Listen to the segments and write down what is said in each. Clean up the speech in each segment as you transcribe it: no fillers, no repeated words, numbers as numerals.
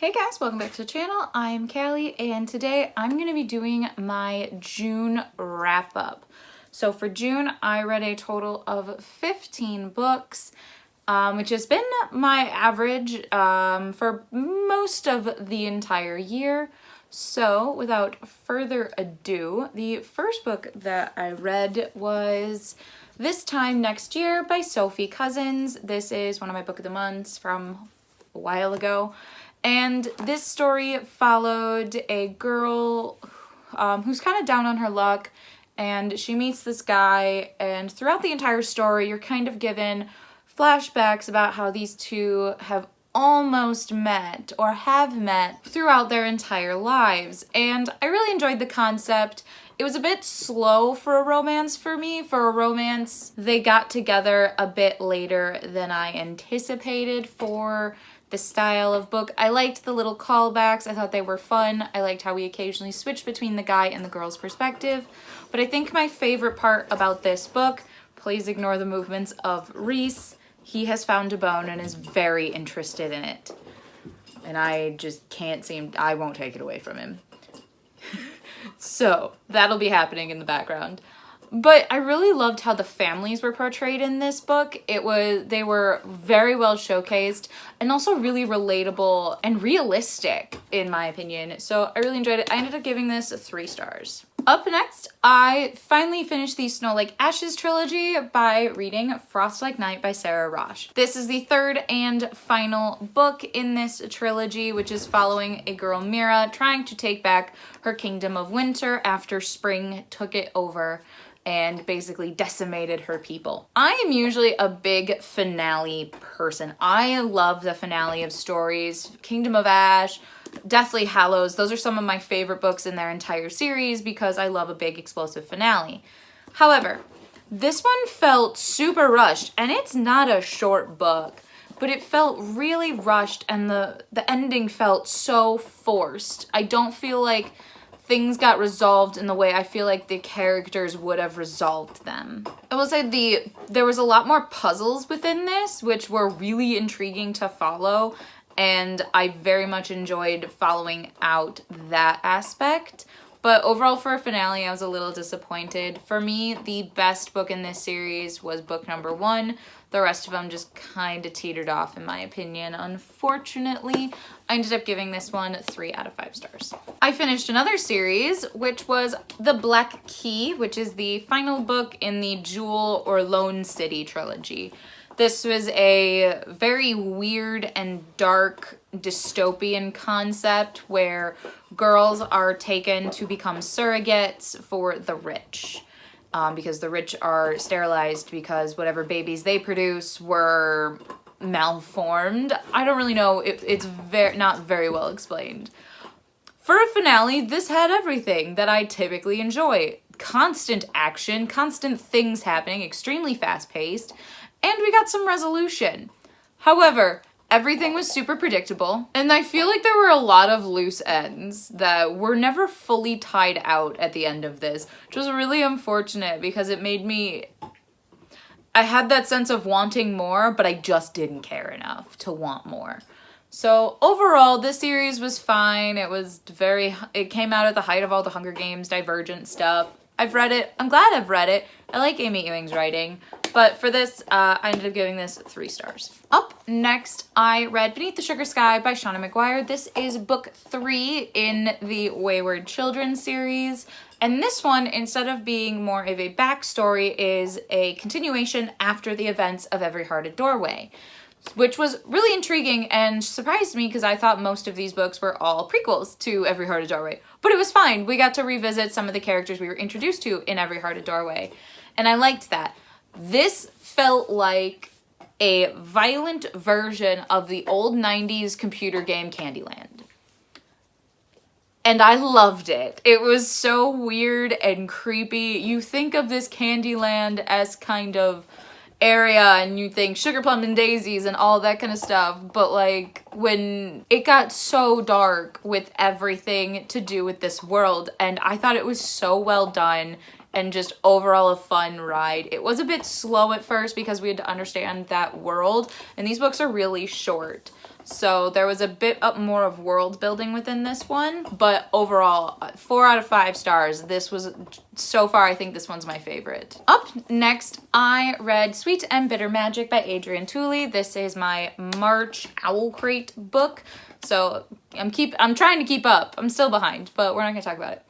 Hey guys, welcome back to the channel. I'm Callie and today I'm going to be doing my June wrap up. So for June, I read a total of 15 books, which has been my average for most of the entire year. So without further ado, the first book that I read was This Time Next Year by Sofie Cousens. This is one of my book of the months from a while ago. And this story followed a girl who's kind of down on her luck, and she meets this guy, and throughout the entire story you're kind of given flashbacks about how these two have almost met or have met throughout their entire lives. And I really enjoyed the concept. It was a bit slow for a romance for me. For a romance, they got together a bit later than I anticipated for the style of book. I liked the little callbacks. I thought they were fun. I liked how we occasionally switched between the guy and the girl's perspective. But I think my favorite part about this book, please ignore the movements of Raasch. He has found a bone and is very interested in it. And I just can't seem, I won't take it away from him. So that'll be happening in the background. But I really loved how the families were portrayed in this book. They were very well showcased and also really relatable and realistic, in my opinion. So I really enjoyed it. I ended up giving this 3 stars. Up next, I finally finished the Snow Like Ashes trilogy by reading Frost Like Night by Sara Raasch. This is the 3rd and final book in this trilogy, which is following a girl, Mira, trying to take back her kingdom of winter after spring took it over and basically decimated her people. I am usually a big finale person. I love the finale of stories. Kingdom of Ash, Deathly Hallows, those are some of my favorite books in their entire series because I love a big explosive finale. However, this one felt super rushed, and it's not a short book, but it felt really rushed, and the ending felt so forced. I don't feel like things got resolved in the way I feel like the characters would have resolved them. I will say there was a lot more puzzles within this, which were really intriguing to follow, and I very much enjoyed following out that aspect. But overall, for a finale, I was a little disappointed. For me, the best book in this series was book number 1. The rest of them just kind of teetered off, in my opinion. Unfortunately, I ended up giving this one 3 out of 5 stars. I finished another series, which was The Black Key, which is the final book in the Jewel or Lone City trilogy. This was a very weird and dark dystopian concept where girls are taken to become surrogates for the rich. Because the rich are sterilized because whatever babies they produce were malformed. I don't really know. It's not very well explained. For a finale, this had everything that I typically enjoy. Constant action, constant things happening, extremely fast-paced, and we got some resolution. However, everything was super predictable, and I feel like there were a lot of loose ends that were never fully tied out at the end of this, which was really unfortunate because it made me... I had that sense of wanting more, but I just didn't care enough to want more. So overall, this series was fine. It came out at the height of all the Hunger Games Divergent stuff. I've read it. I'm glad I've read it. I like Amy Ewing's writing. But for this, I ended up giving this 3 stars. Up next, I read Beneath the Sugar Sky by Seanan McGuire. This is book 3 in the Wayward Children series. And this one, instead of being more of a backstory, is a continuation after the events of Every Hearted Doorway, which was really intriguing and surprised me because I thought most of these books were all prequels to Every Hearted Doorway. But it was fine. We got to revisit some of the characters we were introduced to in Every Hearted Doorway, and I liked that. This felt like a violent version of the old 90s computer game Candyland. And I loved it. It was so weird and creepy. You think of this Candyland as kind of area and you think sugar plum and daisies and all that kind of stuff, but like when it got so dark with everything to do with this world, and I thought it was so well done and just overall a fun ride. It was a bit slow at first because we had to understand that world, and these books are really short. So there was a bit up more of world building within this one, but overall 4 out of 5 stars. This was, so far, I think this one's my favorite. Up next, I read Sweet and Bitter Magic by Adrienne Tooley. This is my March Owl Crate book. So I'm trying to keep up. I'm still behind, but we're not gonna talk about it.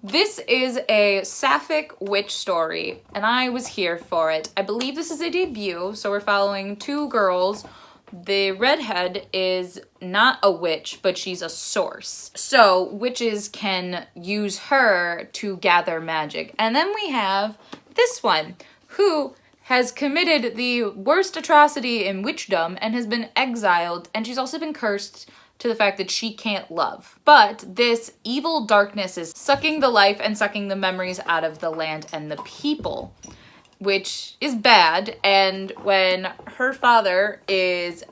This is a sapphic witch story, and I was here for it. I believe this is a debut, so we're following 2 girls. The redhead is not a witch, but she's a source. So witches can use her to gather magic. And then we have this one, who has committed the worst atrocity in witchdom and has been exiled, and she's also been cursed to the fact that she can't love. But this evil darkness is sucking the life and sucking the memories out of the land and the people, which is bad. And when her father is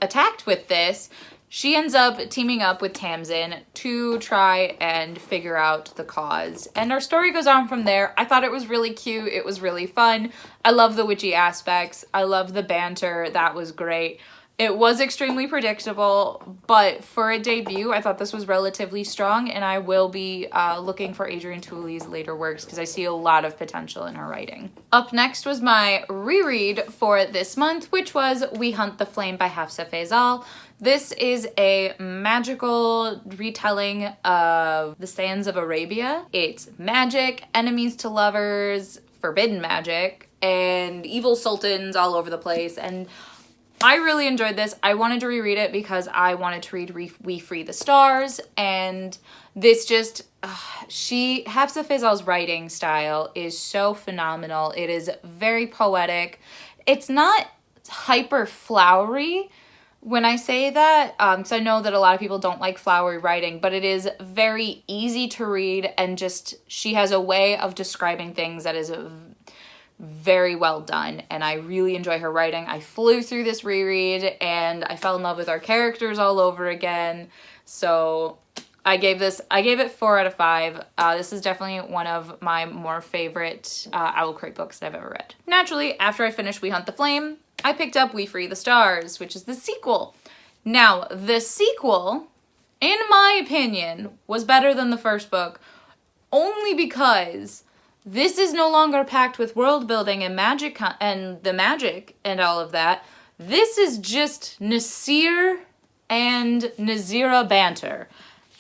attacked with this, she ends up teaming up with Tamsin to try and figure out the cause. And our story goes on from there. I thought it was really cute. It was really fun. I love the witchy aspects. I love the banter. That was great. It was extremely predictable, but for a debut, I thought this was relatively strong, and I will be looking for Adrienne Tooley's later works because I see a lot of potential in her writing. Up next was my reread for this month, which was We Hunt the Flame by Hafsah Faizal. This is a magical retelling of the Sands of Arabia. It's magic, enemies to lovers, forbidden magic, and evil sultans all over the place, and I really enjoyed this. I wanted to reread it because I wanted to read We Free the Stars, and this just, Hafsah Faizal's writing style is so phenomenal. It is very poetic. It's not hyper flowery when I say that, because I know that a lot of people don't like flowery writing, but it is very easy to read, and just, she has a way of describing things that is very well done, and I really enjoy her writing. I flew through this reread and I fell in love with our characters all over again. So I gave it 4 out of 5. This is definitely one of my more favorite Owl Crate books that I've ever read. Naturally, after I finished We Hunt the Flame, I picked up We Free the Stars, which is the sequel. Now, the sequel, in my opinion, was better than the first book, only because this is no longer packed with world building and magic and the magic and all of that. This is just Nasir and Nazira banter.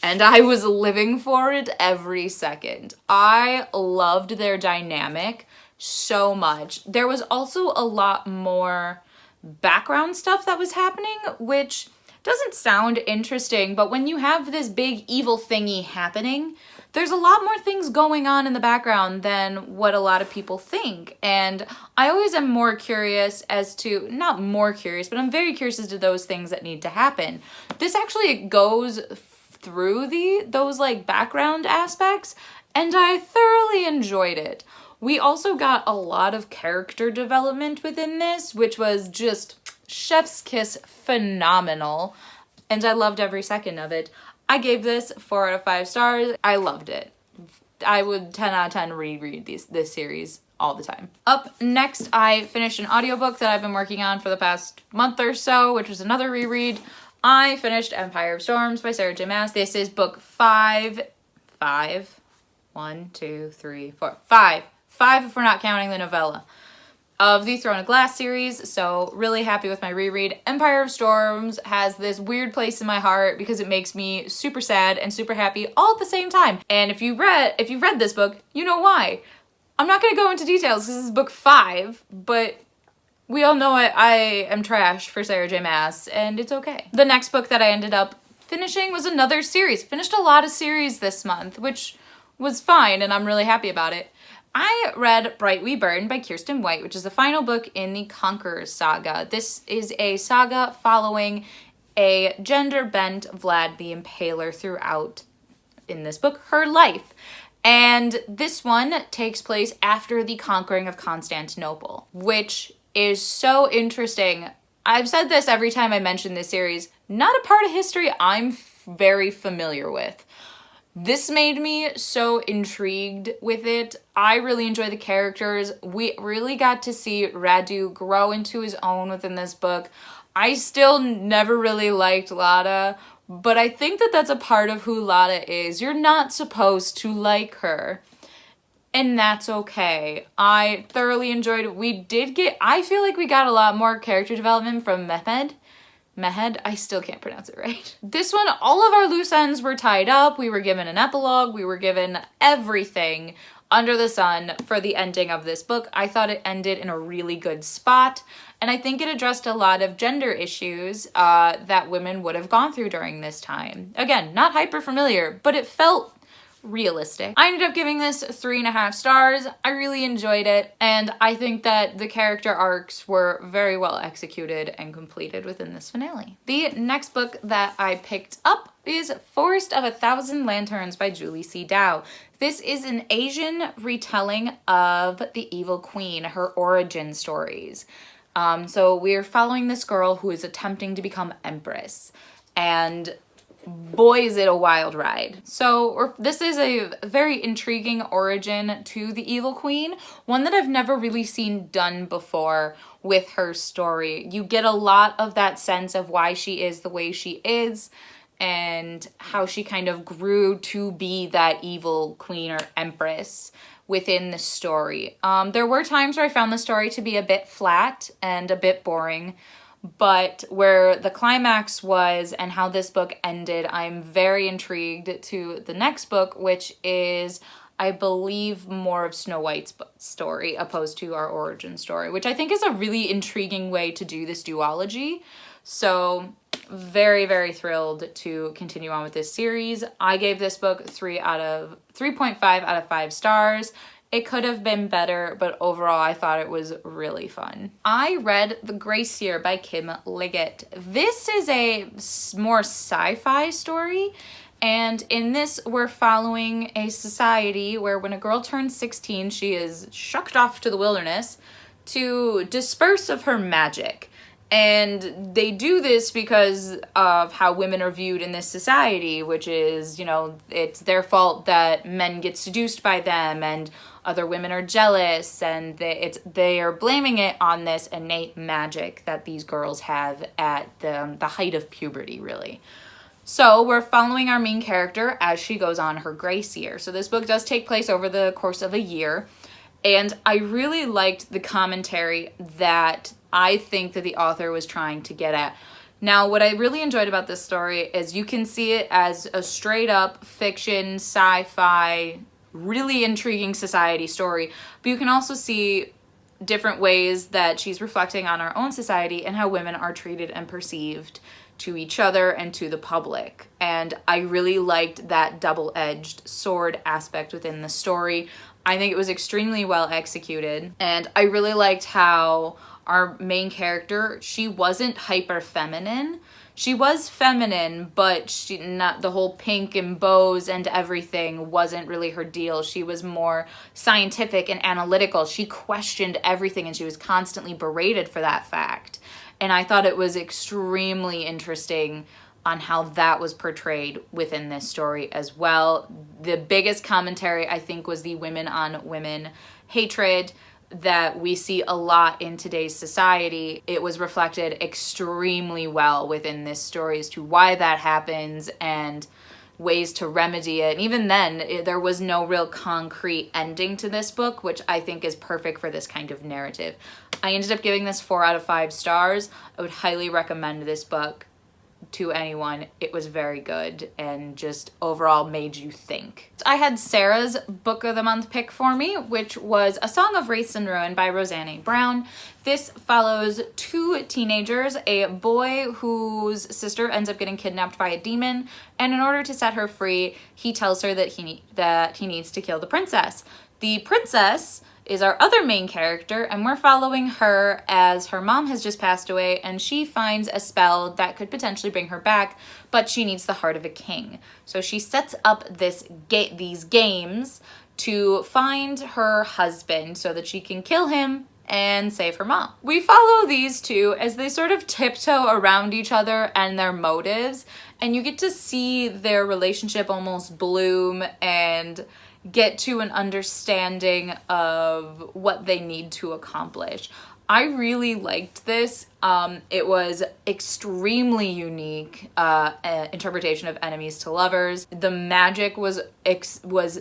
And I was living for it every second. I loved their dynamic so much. There was also a lot more background stuff that was happening, which doesn't sound interesting, but when you have this big evil thingy happening, there's a lot more things going on in the background than what a lot of people think. And I always am more curious as to, not more curious, but I'm very curious as to those things that need to happen. This actually goes through those like background aspects, and I thoroughly enjoyed it. We also got a lot of character development within this, which was just chef's kiss phenomenal, and I loved every second of it. I gave this 4 out of 5 stars. I loved it. I would 10 out of 10 reread this series all the time. Up next, I finished an audiobook that I've been working on for the past month or so, which was another reread. I finished Empire of Storms by Sarah J. Maas. This is book 5. 1, 2, 3, 4. 5 if we're not counting the novella of the Throne of Glass series, so really happy with my reread. Empire of Storms has this weird place in my heart because it makes me super sad and super happy all at the same time. And if you've read this book, you know why. I'm not going to go into details because this is book 5, but we all know I am trash for Sarah J. Maas, and it's okay. The next book that I ended up finishing was another series. Finished a lot of series this month, which was fine, and I'm really happy about it. I read Bright We Burn by Kiersten White, which is the final book in the Conquerors saga. This is a saga following a gender-bent Vlad the Impaler throughout, in this book, her life. And this one takes place after the conquering of Constantinople, which is so interesting. I've said this every time I mention this series, not a part of history I'm very familiar with. This made me so intrigued with it. I really enjoy the characters. We really got to see Radu grow into his own within this book. I still never really liked Lada, but I think that that's a part of who Lada is. You're not supposed to like her, and that's okay. I thoroughly enjoyed it. I feel like we got a lot more character development from Mehmed. I still can't pronounce it right. This one, all of our loose ends were tied up. We were given an epilogue. We were given everything under the sun for the ending of this book. I thought it ended in a really good spot, and I think it addressed a lot of gender issues that women would have gone through during this time. Again, not hyper familiar, but it felt realistic. I ended up giving this 3.5 stars. I really enjoyed it, and I think that the character arcs were very well executed and completed within this finale. The next book that I picked up is Forest of 1,000 Lanterns by Julie C. Dow. This is an Asian retelling of the Evil Queen, her origin stories. So we're following this girl who is attempting to become Empress, and boy is it a wild ride. So this is a very intriguing origin to the Evil Queen, one that I've never really seen done before with her story. You get a lot of that sense of why she is the way she is and how she kind of grew to be that evil queen or empress within the story. There were times where I found the story to be a bit flat and a bit boring, but where the climax was and how this book ended, I'm very intrigued to the next book, which is, I believe, more of Snow White's story opposed to our origin story, which I think is a really intriguing way to do this duology. So very, very thrilled to continue on with this series. I gave this book 3.5 out of 5 stars. It could have been better, but overall I thought it was really fun. I read The Gracier by Kim Liggett. This is a more sci-fi story, and in this we're following a society where when a girl turns 16, she is shucked off to the wilderness to disperse of her magic. And they do this because of how women are viewed in this society, which is, you know, it's their fault that men get seduced by them and other women are jealous, and they are blaming it on this innate magic that these girls have at the height of puberty, really. So we're following our main character as she goes on her Gracier. So this book does take place over the course of a year, and I really liked the commentary that I think that the author was trying to get at. Now, what I really enjoyed about this story is you can see it as a straight up fiction, sci-fi, really intriguing society story, but you can also see different ways that she's reflecting on our own society and how women are treated and perceived to each other and to the public. And I really liked that double-edged sword aspect within the story. I think it was extremely well executed, and I really liked how our main character, she wasn't hyper feminine. She was feminine, but not the whole pink and bows and everything wasn't really her deal. She was more scientific and analytical. She questioned everything, and she was constantly berated for that fact. And I thought it was extremely interesting on how that was portrayed within this story as well. The biggest commentary, I think, was the women on women hatred that we see a lot in today's society. It was reflected extremely well within this story as to why that happens and ways to remedy it. And even then, there was no real concrete ending to this book, which I think is perfect for this kind of narrative. I ended up giving this 4 out of 5 stars. I would highly recommend this book to anyone. It was very good and just overall made you think. I had Sarah's Book of the Month pick for me, which was A Song of Wraiths and Ruin by Roseanne A. Brown. This follows 2 teenagers, a boy whose sister ends up getting kidnapped by a demon, and in order to set her free, he tells her that he needs to kill the princess. The princess is our other main character, and we're following her as her mom has just passed away, and she finds a spell that could potentially bring her back, but she needs the heart of a king. So she sets up these games to find her husband so that she can kill him and save her mom. We follow these two as they sort of tiptoe around each other and their motives, and you get to see their relationship almost bloom and get to an understanding of what they need to accomplish. I really liked this. It was extremely unique interpretation of enemies to lovers. The magic was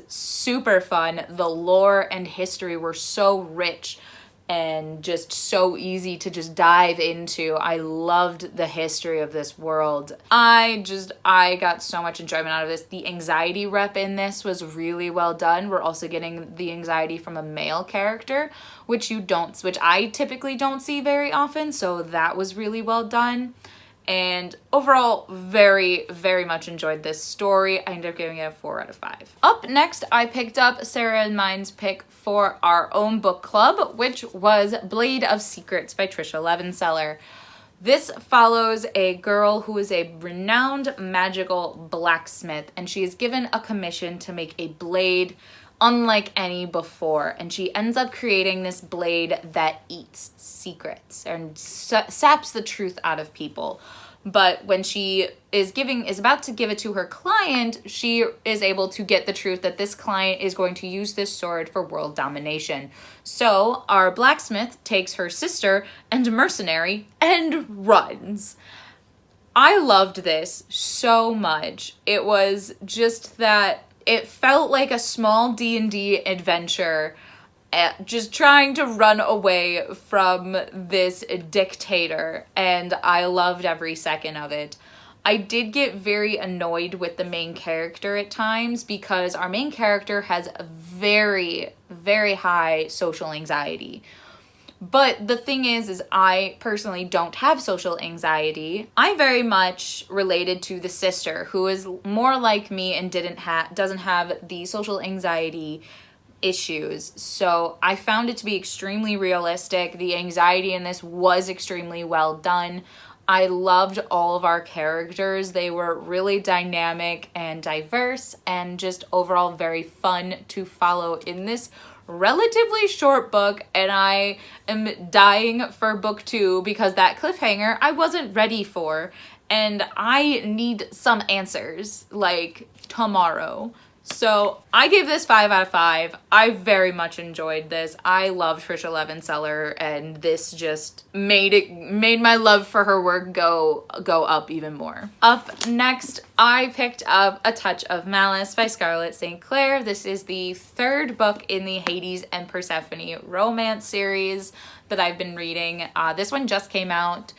super fun. The lore and history were so rich and just so easy to just dive into. I loved the history of this world. I got so much enjoyment out of this. The anxiety rep in this was really well done. We're also getting the anxiety from a male character, which I typically don't see very often, so that was really well done. And overall, very, very much enjoyed this story. I ended up giving it a 4 out of 5. Up next, I picked up Sara and mine's pick for our own book club, which was Blade of Secrets by Tricia Levenseller. This follows a girl who is a renowned magical blacksmith, and she is given a commission to make a blade unlike any before, and she ends up creating this blade that eats secrets and saps the truth out of people. But when she is about to give it to her client, she is able to get the truth that this client is going to use this sword for world domination. So our blacksmith takes her sister and mercenary and runs. I loved this so much. It was just that it felt like a small D&D adventure, just trying to run away from this dictator, and I loved every second of it. I did get very annoyed with the main character at times because our main character has a very, very high social anxiety. But the thing is I personally don't have social anxiety. I very much related to the sister, who is more like me and doesn't have the social anxiety issues. So I found it to be extremely realistic. The anxiety in this was extremely well done. I loved all of our characters. They were really dynamic and diverse and just overall very fun to follow in this relatively short book, and I am dying for book 2 because that cliffhanger I wasn't ready for, and I need some answers like tomorrow. So I gave this 5 out of 5. I very much enjoyed this. I love Tricia Levenseller, and this just made my love for her work go up even more. Up next, I picked up A Touch of Malice by Scarlett St. Clair. This is the 3rd book in the Hades and Persephone romance series that I've been reading. This one just came out.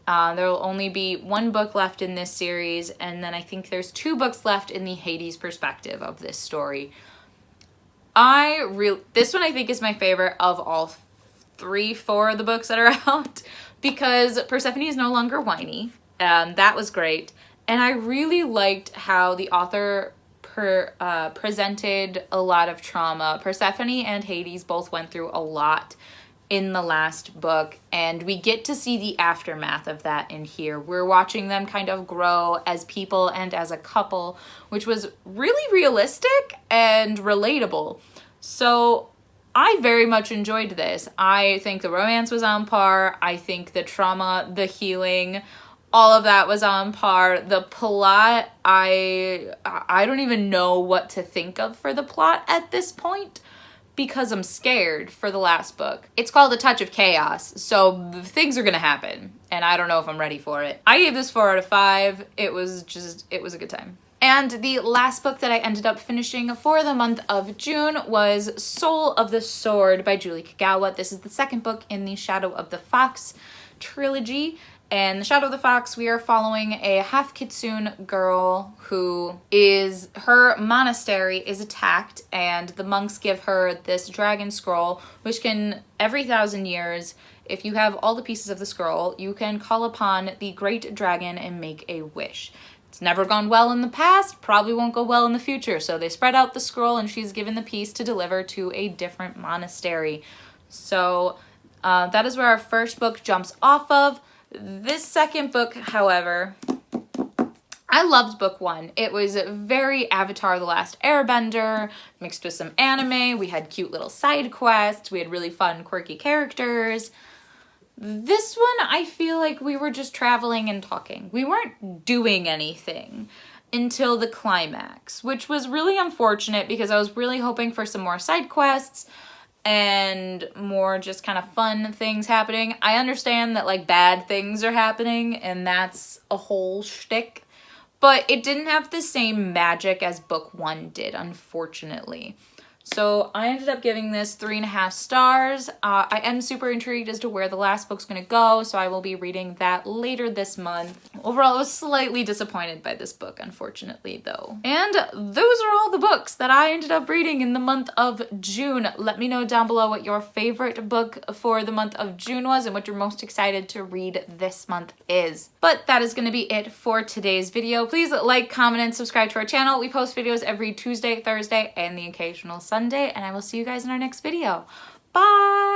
There will only be 1 book left in this series, and then I think there's 2 books left in the Hades perspective of this story. This one I think is my favorite of all 4 of the books that are out, because Persephone is no longer whiny. That was great, and I really liked how the author presented a lot of trauma. Persephone and Hades both went through a lot in the last book, and we get to see the aftermath of that in here. We're watching them kind of grow as people and as a couple, which was really realistic and relatable. So I very much enjoyed this. I think the romance was on par. I think the trauma, the healing, all of that was on par. The plot, I don't even know what to think of for the plot at this point, because I'm scared for the last book. It's called A Touch of Chaos, so things are gonna happen, and I don't know if I'm ready for it. I gave this 4 out of 5. It was a good time. And the last book that I ended up finishing for the month of June was Soul of the Sword by Julie Kagawa. This is the 2nd book in the Shadow of the Fox trilogy. And The Shadow of the Fox, we are following a half-kitsune girl her monastery is attacked, and the monks give her this dragon scroll, which can, every 1,000 years, if you have all the pieces of the scroll, you can call upon the great dragon and make a wish. It's never gone well in the past, probably won't go well in the future, so they spread out the scroll, and she's given the piece to deliver to a different monastery. So that is where our first book jumps off of. This second book, however, I loved book 1. It was very Avatar The Last Airbender, mixed with some anime. We had cute little side quests. We had really fun, quirky characters. This one, I feel like we were just traveling and talking. We weren't doing anything until the climax, which was really unfortunate because I was really hoping for some more side quests. and more just kind of fun things happening. I understand that like bad things are happening and that's a whole shtick, but it didn't have the same magic as book 1 did, unfortunately. So I ended up giving this 3.5 stars. I am super intrigued as to where the last book's gonna go, so I will be reading that later this month. Overall, I was slightly disappointed by this book, unfortunately, though. And those are all the books that I ended up reading in the month of June. Let me know down below what your favorite book for the month of June was and what you're most excited to read this month is. But that is gonna be it for today's video. Please like, comment, and subscribe to our channel. We post videos every Tuesday, Thursday, and the occasional Sunday, and I will see you guys in our next video. Bye!